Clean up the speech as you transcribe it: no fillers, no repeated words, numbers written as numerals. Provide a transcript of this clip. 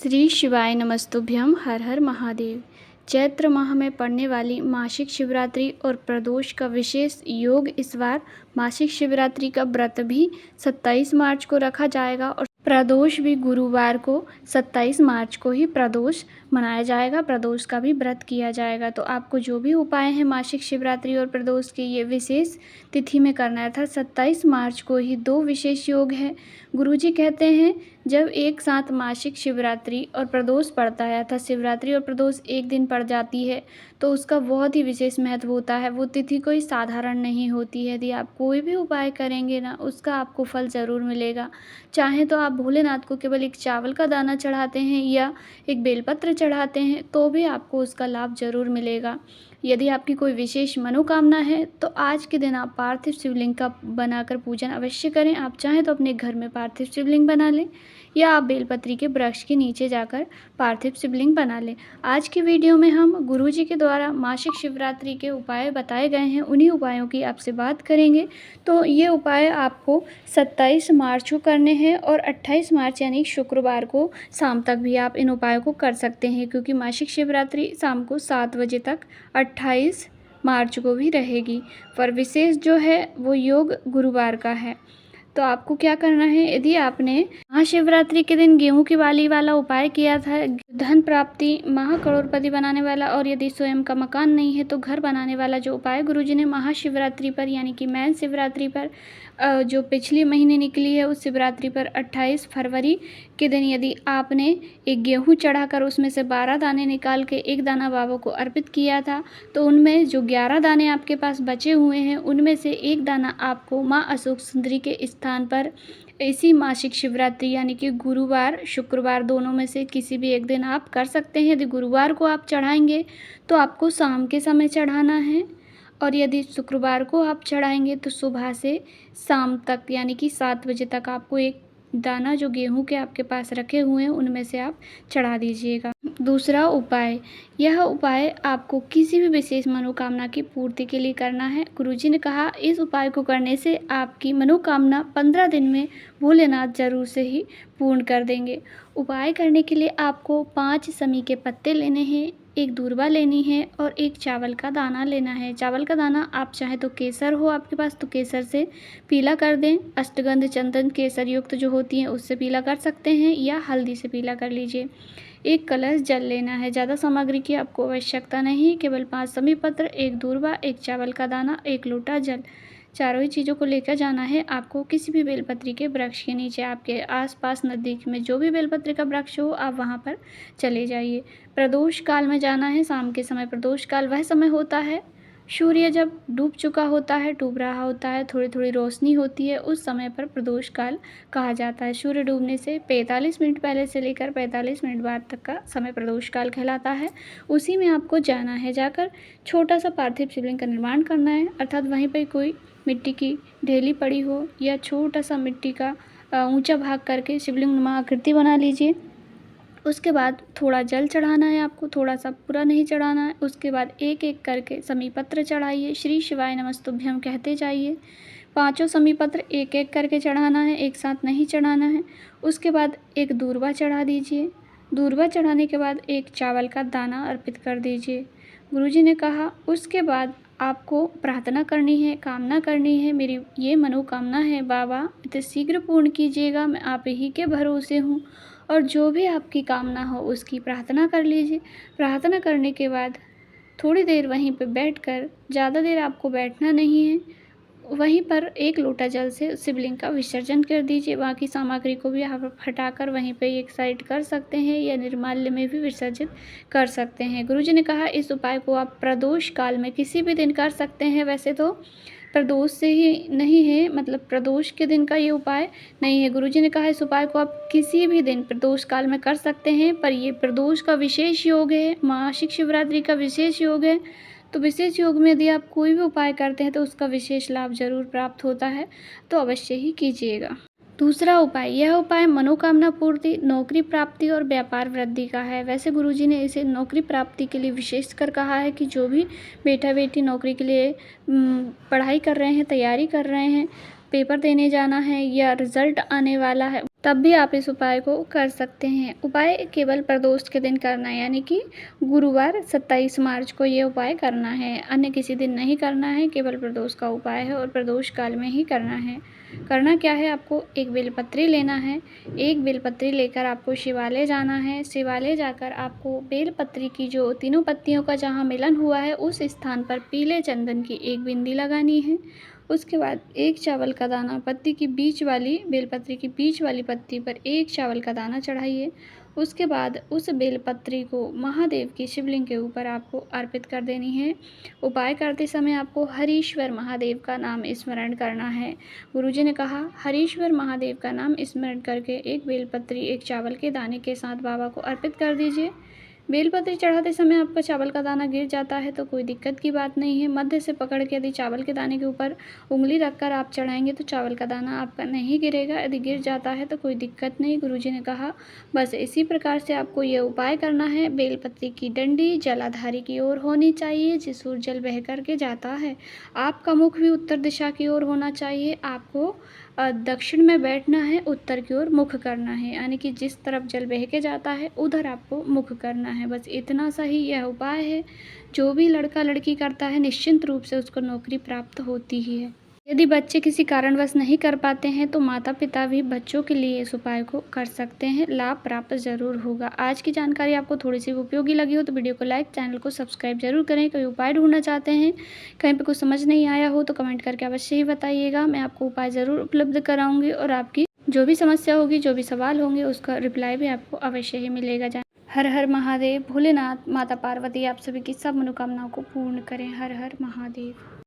श्री शिवाय नमस्तुभ्यम। हर हर महादेव। चैत्र माह में पड़ने वाली मासिक शिवरात्रि और प्रदोष का विशेष योग इस बार मासिक शिवरात्रि का व्रत भी 27 मार्च को रखा जाएगा और प्रदोष भी गुरुवार को 27 मार्च को ही प्रदोष मनाया जाएगा। प्रदोष का भी व्रत किया जाएगा। तो आपको जो भी उपाय हैं मासिक शिवरात्रि और प्रदोष के ये विशेष तिथि में करना है, अर्थात 27 मार्च को ही दो विशेष योग हैं। गुरुजी कहते हैं जब एक साथ मासिक शिवरात्रि और प्रदोष पड़ता है, अर्थात शिवरात्रि और प्रदोष एक दिन पड़ जाती है, तो उसका बहुत ही विशेष महत्व होता है। वो तिथि कोई साधारण नहीं होती है। यदि आप कोई भी उपाय करेंगे ना, उसका आपको फल ज़रूर मिलेगा। चाहे तो आप भोलेनाथ को केवल एक चावल का दाना चढ़ाते हैं या एक बेलपत्र चढ़ाते हैं, तो भी आपको उसका लाभ ज़रूर मिलेगा। यदि आपकी कोई विशेष मनोकामना है तो आज के दिन आप पार्थिव शिवलिंग का बनाकर पूजन अवश्य करें। आप चाहें तो अपने घर में पार्थिव शिवलिंग बना लें या आप बेलपत्री के वृक्ष के नीचे जाकर पार्थिव शिवलिंग बना लें। आज की वीडियो में हम गुरुजी के द्वारा मासिक शिवरात्रि के उपाय बताए गए हैं, उन्हीं उपायों की आपसे बात करेंगे। तो ये उपाय आपको 27 मार्च को करने हैं और 28 मार्च यानी शुक्रवार को शाम तक भी आप इन उपायों को कर सकते हैं, क्योंकि मासिक शिवरात्रि शाम को 7 बजे तक 28 मार्च को भी रहेगी। पर विशेष जो है वो योग गुरुवार का है। तो आपको क्या करना है, यदि आपने महाशिवरात्रि के दिन गेहूं की बाली वाला उपाय किया था, धन प्राप्ति महाकरोड़पति बनाने वाला, और यदि स्वयं का मकान नहीं है तो घर बनाने वाला जो उपाय गुरुजी ने महाशिवरात्रि पर यानी कि मैन शिवरात्रि पर जो पिछले महीने निकली है उस शिवरात्रि पर 28 फरवरी के दिन यदि आपने एक गेहूं चढ़ाकर उसमें से 12 दाने निकाल के एक दाना बाबा को अर्पित किया था, तो उनमें जो 11 दाने आपके पास बचे हुए हैं उनमें से एक दाना आपको माँ अशोक सुंदरी के स्थान पर इसी मासिक शिवरात्रि यानी कि गुरुवार शुक्रवार दोनों में से किसी भी एक दिन आप कर सकते हैं। यदि गुरुवार को आप चढ़ाएंगे तो आपको शाम के समय चढ़ाना है, और यदि शुक्रवार को आप चढ़ाएंगे तो सुबह से शाम तक यानी कि 7 बजे तक आपको एक दाना जो गेहूं के आपके पास रखे हुए हैं उनमें से आप चढ़ा दीजिएगा। दूसरा उपाय, यह उपाय आपको किसी भी विशेष मनोकामना की पूर्ति के लिए करना है। गुरुजी ने कहा इस उपाय को करने से आपकी मनोकामना 15 दिन में भोलेनाथ जरूर से ही पूर्ण कर देंगे। उपाय करने के लिए आपको 5 समी के पत्ते लेने हैं, एक दूर्वा लेनी है और एक चावल का दाना लेना है। चावल का दाना आप चाहे तो केसर हो आपके पास तो केसर से पीला कर दें, अष्टगंध चंदन केसर युक्त जो होती हैं उससे पीला कर सकते हैं, या हल्दी से पीला कर लीजिए। एक कलश जल लेना है। ज़्यादा सामग्री की आपको आवश्यकता नहीं, केवल 5 समी पत्र, एक दूर्वा, एक चावल का दाना, एक लोटा जल, चारों ही चीज़ों को लेकर जाना है आपको किसी भी बेलपत्री के वृक्ष के नीचे। आपके आसपास नज़दीक में जो भी बेलपत्री का वृक्ष हो आप वहाँ पर चले जाइए। प्रदोष काल में जाना है, शाम के समय। प्रदोष काल वह समय होता है सूर्य जब डूब चुका होता है, डूब रहा होता है, थोड़ी थोड़ी रोशनी होती है, उस समय पर प्रदोष काल कहा जाता है। सूर्य डूबने से 45 मिनट पहले से लेकर 45 मिनट बाद तक का समय प्रदोष काल कहलाता है। उसी में आपको जाना है, जाकर छोटा सा पार्थिव शिवलिंग का निर्माण करना है, अर्थात वहीं पर कोई मिट्टी की ढेली पड़ी हो या छोटा सा मिट्टी का ऊंचा भाग करके शिवलिंग नुमा आकृति बना लीजिए। उसके बाद थोड़ा जल चढ़ाना है आपको, थोड़ा सा पूरा नहीं चढ़ाना है। उसके बाद एक एक करके समीपत्र चढ़ाइए, श्री शिवाय नमस्तुभ्यम कहते जाइए। 5 समीपत्र एक एक करके चढ़ाना है, एक साथ नहीं चढ़ाना है। उसके बाद एक दूर्वा चढ़ा दीजिए। दूर्वा चढ़ाने के बाद एक चावल का दाना अर्पित कर दीजिए। गुरुजी ने कहा उसके बाद आपको प्रार्थना करनी है, कामना करनी है, मेरी ये मनोकामना है बाबा इसे शीघ्र पूर्ण कीजिएगा, मैं आप ही के भरोसे हूँ। और जो भी आपकी कामना हो उसकी प्रार्थना कर लीजिए। प्रार्थना करने के बाद थोड़ी देर वहीं पर बैठकर, ज़्यादा देर आपको बैठना नहीं है, वहीं पर एक लोटा जल से शिवलिंग का विसर्जन कर दीजिए। बाकी सामग्री को भी आप हटाकर वहीं पे एक साइड कर सकते हैं या निर्माल्य में भी विसर्जित कर सकते हैं। गुरुजी ने कहा इस उपाय को आप प्रदोष काल में किसी भी दिन कर सकते हैं। वैसे तो प्रदोष से ही नहीं है, मतलब प्रदोष के दिन का ये उपाय नहीं है। गुरुजी ने कहा इस उपाय को आप किसी भी दिन प्रदोष काल में कर सकते हैं, पर ये प्रदोष का विशेष योग है, मासिक शिवरात्रि का विशेष योग है। तो विशेष योग में यदि आप कोई भी उपाय करते हैं तो उसका विशेष लाभ जरूर प्राप्त होता है, तो अवश्य ही कीजिएगा। दूसरा उपाय, यह उपाय मनोकामना पूर्ति, नौकरी प्राप्ति और व्यापार वृद्धि का है। वैसे गुरुजी ने इसे नौकरी प्राप्ति के लिए विशेषकर कहा है कि जो भी बेटा बेटी नौकरी के लिए पढ़ाई कर रहे हैं, तैयारी कर रहे हैं, पेपर देने जाना है या रिजल्ट आने वाला है, तब भी आप इस उपाय को कर सकते हैं। उपाय केवल प्रदोष के दिन करना है, यानी कि गुरुवार 27 मार्च को ये उपाय करना है, अन्य किसी दिन नहीं करना है। केवल प्रदोष का उपाय है और प्रदोष काल में ही करना है। करना क्या है, आपको एक बेलपत्री लेना है। एक बेलपत्री लेकर आपको शिवालय जाना है। शिवालय जाकर आपको बेलपत्री की जो तीनों पत्तियों का जहाँ मिलन हुआ है उस स्थान पर पीले चंदन की एक बिंदी लगानी है। उसके बाद एक चावल का दाना पत्ती की बीच वाली बेलपत्री की बीच वाली पत्ती पर एक चावल का दाना चढ़ाइए। उसके बाद उस बेलपत्री को महादेव की शिवलिंग के ऊपर आपको अर्पित कर देनी है। उपाय करते समय आपको हरीश्वर महादेव का नाम स्मरण करना है। गुरुजी ने कहा हरीश्वर महादेव का नाम स्मरण करके एक बेलपत्री एक चावल के दाने के साथ बाबा को अर्पित कर दीजिए। बेलपत्री चढ़ाते समय आपका चावल का दाना गिर जाता है तो कोई दिक्कत की बात नहीं है। मध्य से पकड़ के यदि चावल के दाने के ऊपर उंगली रखकर आप चढ़ाएंगे तो चावल का दाना आपका नहीं गिरेगा। यदि गिर जाता है तो कोई दिक्कत नहीं। गुरुजी ने कहा बस इसी प्रकार से आपको ये उपाय करना है। बेलपत्री की डंडी जलाधारी की ओर होनी चाहिए जिस ओर जल बह कर के जाता है। आपका मुख भी उत्तर दिशा की ओर होना चाहिए। आपको दक्षिण में बैठना है, उत्तर की ओर मुख करना है, यानी कि जिस तरफ जल बह के जाता है उधर आपको मुख करना है। बस इतना सा ही यह उपाय है। जो भी लड़का लड़की करता है निश्चिंत रूप से उसको नौकरी प्राप्त होती ही है। यदि बच्चे किसी कारणवश नहीं कर पाते हैं तो माता पिता भी बच्चों के लिए इस उपाय को कर सकते हैं। लाभ प्राप्त ज़रूर होगा। आज की जानकारी आपको थोड़ी सी उपयोगी लगी हो तो वीडियो को लाइक, चैनल को सब्सक्राइब जरूर करें। कोई उपाय ढूंढना चाहते हैं, कहीं पे कुछ समझ नहीं आया हो तो कमेंट करके अवश्य ही बताइएगा। मैं आपको उपाय ज़रूर उपलब्ध कराऊंगी और आपकी जो भी समस्या होगी, जो भी सवाल होंगे उसका रिप्लाई भी आपको अवश्य ही मिलेगा। हर हर महादेव। भोलेनाथ माता पार्वती आप सभी की सब मनोकामनाओं को पूर्ण करें। हर हर महादेव।